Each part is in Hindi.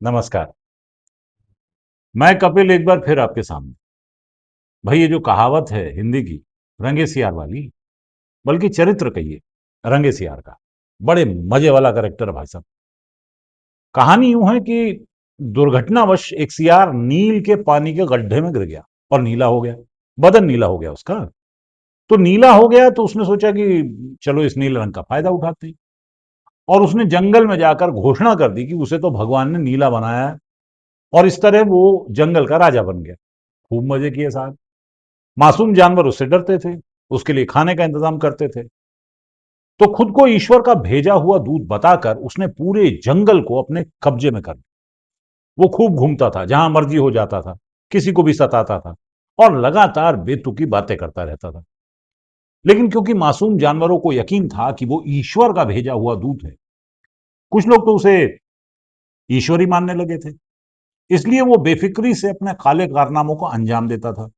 नमस्कार। मैं कपिल एक बार फिर आपके सामने। भाई ये जो कहावत है हिंदी की, रंगे सियार वाली, बल्कि चरित्र कहिए रंगे सियार का, बड़े मजे वाला कैरेक्टर है भाई साहब। कहानी यूं है कि दुर्घटनावश एक सियार नील के पानी के गड्ढे में गिर गया और नीला हो गया। बदन नीला हो गया उसका। तो नीला हो गया तो उसने सोचा कि चलो इस नीले रंग का फायदा उठाते हैं। और उसने जंगल में जाकर घोषणा कर दी कि उसे तो भगवान ने नीला बनाया है। और इस तरह वो जंगल का राजा बन गया। खूब मजे किए साहब। मासूम जानवर उससे डरते थे, उसके लिए खाने का इंतजाम करते थे। तो खुद को ईश्वर का भेजा हुआ दूत बताकर उसने पूरे जंगल को अपने कब्जे में कर लिया। वो खूब घूमता था, जहां मर्जी हो जाता था, किसी को भी सताता था और लगातार बेतुकी बातें करता रहता था। लेकिन क्योंकि मासूम जानवरों को यकीन था कि वो ईश्वर का भेजा हुआ दूत है, कुछ लोग तो उसे ईश्वर ही मानने लगे थे। इसलिए वो बेफिक्री से अपने काले कारनामों को अंजाम देता था।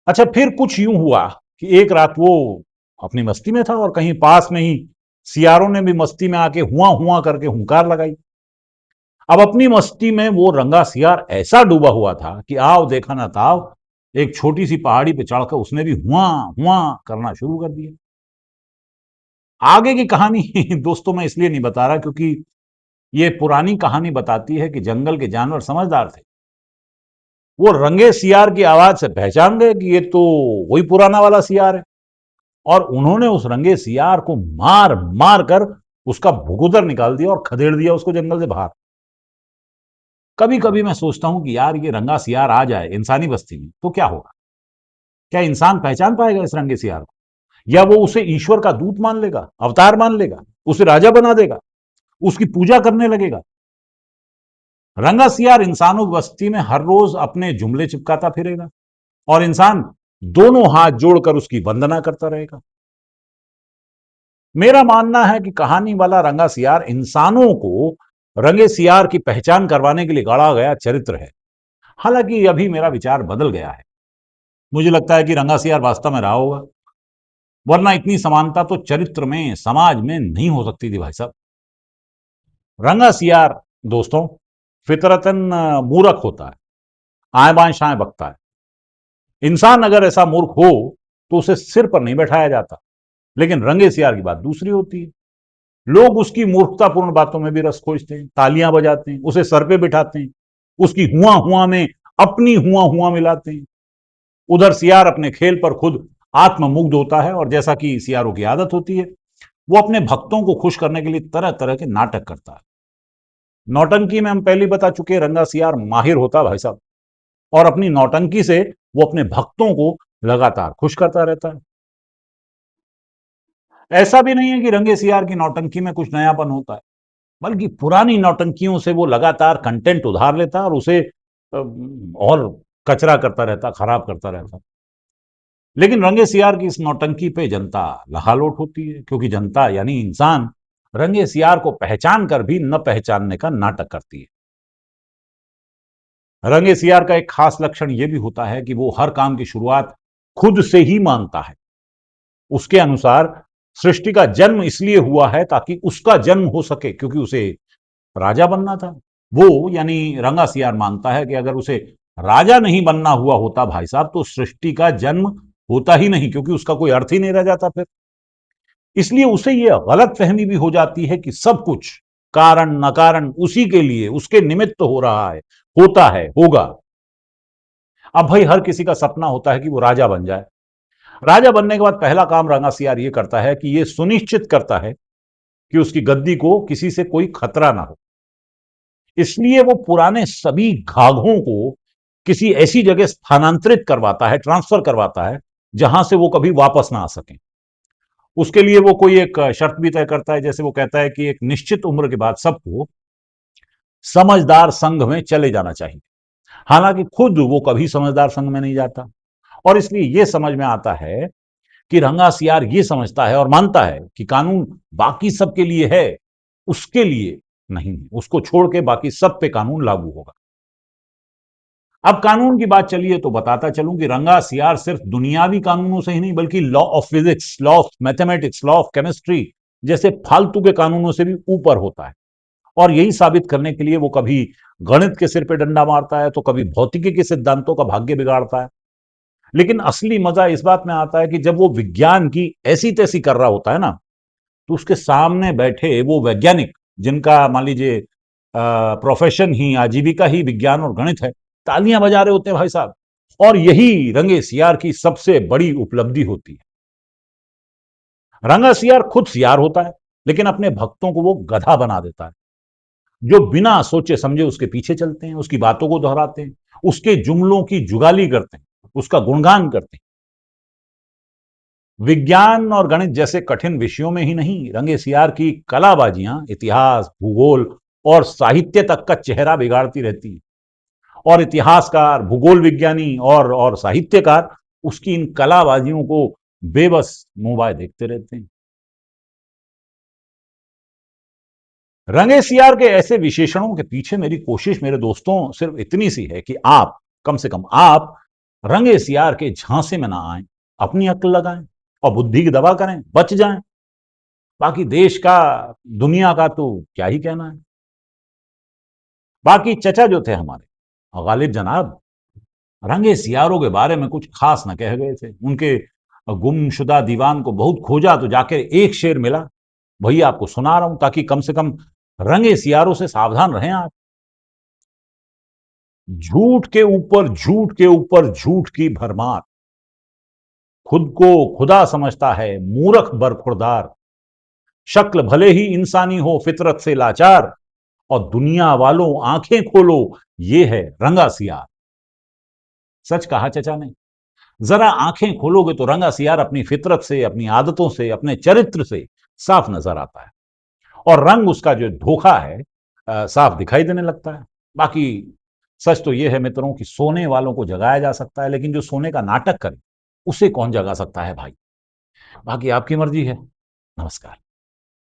अच्छा, फिर कुछ यूं हुआ कि एक रात वो अपनी मस्ती में था और कहीं पास में ही सियारों ने भी मस्ती में आके हुआ हुआ करके हुंकार लगाई। अब अपनी मस्ती में वो रंगा सियार ऐसा डूबा हुआ था कि आव देखा ना ताव, एक छोटी सी पहाड़ी पे चढ़कर उसने भी हुआ हुआ करना शुरू कर दिया। आगे की कहानी दोस्तों मैं इसलिए नहीं बता रहा क्योंकि ये पुरानी कहानी बताती है कि जंगल के जानवर समझदार थे। वो रंगे सियार की आवाज से पहचान गए कि ये तो वही पुराना वाला सियार है। और उन्होंने उस रंगे सियार को मार मार कर उसका भुगुदर निकाल दिया और खदेड़ दिया उसको जंगल से बाहर। कभी कभी मैं सोचता हूं कि यार ये रंगा सियार आ जाए इंसानी बस्ती में तो क्या होगा। क्या इंसान पहचान पाएगा इस रंगे सियार को, या वो उसे ईश्वर का दूत मान लेगा, अवतार मान लेगा, उसे राजा बना देगा, उसकी पूजा करने लगेगा। रंगा सियार इंसानों की बस्ती में हर रोज अपने जुमले चिपकाता फिरेगा और इंसान दोनों हाथ जोड़कर उसकी वंदना करता रहेगा। मेरा मानना है कि कहानी वाला रंगा सियार इंसानों को रंगे सियार की पहचान करवाने के लिए गढ़ा गया चरित्र है। हालांकि अभी मेरा विचार बदल गया है। मुझे लगता है कि रंगा सियार वास्तव में रहा होगा, वरना इतनी समानता तो चरित्र में, समाज में नहीं हो सकती थी भाई साहब। रंगा सियार दोस्तों फितरतन मूर्ख होता है, आए बाएं शाएं बकता है। इंसान अगर ऐसा मूर्ख हो तो उसे सिर पर नहीं बैठाया जाता। लेकिन रंगे सियार की बात दूसरी होती है। लोग उसकी मूर्खतापूर्ण बातों में भी रस खोजते हैं, तालियां बजाते हैं, उसे सर पे बिठाते हैं, उसकी हुआ हुआ में अपनी हुआ हुआ मिलाते हैं। उधर सियार अपने खेल पर खुद आत्ममुग्ध होता है और जैसा कि सियारों की आदत होती है, वो अपने भक्तों को खुश करने के लिए तरह तरह के नाटक करता है। नौटंकी में हम पहले बता चुके हैं, रंगा सियार माहिर होता है भाई साहब। और अपनी नौटंकी से वो अपने भक्तों को लगातार खुश करता रहता है। ऐसा भी नहीं है कि रंगे सियार की नौटंकी में कुछ नयापन होता है, बल्कि पुरानी नौटंकियों से वो लगातार कंटेंट उधार लेता है और उसे और कचरा करता रहता, खराब करता रहता। लेकिन रंगे सियार की इस नौटंकी पे जनता लहालोट होती है, क्योंकि जनता यानी इंसान रंगे सियार को पहचान कर भी न पहचानने का नाटक करती है। रंगे सियार का एक खास लक्षण यह भी होता है कि वो हर काम की शुरुआत खुद से ही मानता है। उसके अनुसार सृष्टि का जन्म इसलिए हुआ है ताकि उसका जन्म हो सके, क्योंकि उसे राजा बनना था। वो यानी रंगा सियार मानता है कि अगर उसे राजा नहीं बनना हुआ होता भाई साहब, तो सृष्टि का जन्म होता ही नहीं, क्योंकि उसका कोई अर्थ ही नहीं रह जाता फिर। इसलिए उसे यह गलत फहमी भी हो जाती है कि सब कुछ कारण न कारण उसी के लिए, उसके निमित्त हो रहा है, होता है, होगा। अब भाई हर किसी का सपना होता है कि वो राजा बन जाए। राजा बनने के बाद पहला काम रंगा सियार ये करता है कि ये सुनिश्चित करता है कि उसकी गद्दी को किसी से कोई खतरा ना हो। इसलिए वो पुराने सभी घाघों को किसी ऐसी जगह स्थानांतरित करवाता है, ट्रांसफर करवाता है, जहां से वो कभी वापस ना आ सकें। उसके लिए वो कोई एक शर्त भी तय करता है, जैसे वो कहता है कि एक निश्चित उम्र के बाद सबको समझदार संघ में चले जाना चाहिए। हालांकि खुद वो कभी समझदार संघ में नहीं जाता। और इसलिए ये समझ में आता है कि रंगा सियार ये समझता है और मानता है कि कानून बाकी सबके लिए है, उसके लिए नहीं। उसको छोड़ के बाकी सब पे कानून लागू होगा। अब कानून की बात चली है तो बताता चलूं कि रंगा सियार सिर्फ दुनियावी कानूनों से ही नहीं, बल्कि law of physics, law of mathematics, law of chemistry जैसे फालतू के कानूनों से भी ऊपर होता है। और यही साबित करने के लिए वो कभी गणित के सिर पे डंडा मारता है तो कभी भौतिकी के सिद्धांतों का भाग्य बिगाड़ता है। लेकिन असली मजा इस बात में आता है कि जब वो विज्ञान की ऐसी तैसी कर रहा होता है ना, तो उसके सामने बैठे वो वैज्ञानिक, जिनका मान लीजिए प्रोफेशन ही, आजीविका ही विज्ञान और गणित है, तालियां बजा रहे होते हैं भाई साहब। और यही रंगे सियार की सबसे बड़ी उपलब्धि होती है। रंगा सियार खुद सियार होता है, लेकिन अपने भक्तों को वो गधा बना देता है, जो बिना सोचे समझे उसके पीछे चलते हैं, उसकी बातों को दोहराते हैं, उसके जुमलों की जुगाली करते हैं, उसका गुणगान करते हैं। विज्ञान और गणित जैसे कठिन विषयों में ही नहीं, रंगे सियार की कलाबाजियां इतिहास, भूगोल और साहित्य तक का चेहरा बिगाड़ती रहती है। और इतिहासकार, भूगोल विज्ञानी और साहित्यकार उसकी इन कलाबाजियों को बेबस मुंह बाय देखते रहते हैं। रंगे सियार के ऐसे विशेषणों के पीछे मेरी कोशिश मेरे दोस्तों सिर्फ इतनी सी है कि आप, कम से कम आप, रंगे सियार के झांसे में ना आए, अपनी अक्ल लगाएं और बुद्धि की दवा करें, बच जाएं। बाकी देश का, दुनिया का तो क्या ही कहना है। बाकी चचा जो थे हमारे गालिब जनाब, रंगे सियारों के बारे में कुछ खास न कह गए थे। उनके गुमशुदा दीवान को बहुत खोजा तो जाके एक शेर मिला, वही आपको सुना रहा हूं, ताकि कम से कम रंगे सियारों से सावधान रहें आप। झूठ के ऊपर झूठ के ऊपर झूठ की भरमार, खुद को खुदा समझता है मूर्ख बरखुरदार, शक्ल भले ही इंसानी हो फितरत से लाचार, और दुनिया वालों आंखें खोलो, ये है रंगा सियार। सच कहा चचा ने। जरा आंखें खोलोगे तो रंगा सियार अपनी फितरत से, अपनी आदतों से, अपने चरित्र से साफ नजर आता है। और रंग उसका जो धोखा है साफ दिखाई देने लगता है। बाकी सच तो यह है मित्रों कि सोने वालों को जगाया जा सकता है, लेकिन जो सोने का नाटक करे उसे कौन जगा सकता है भाई। बाकी आपकी मर्जी है। नमस्कार।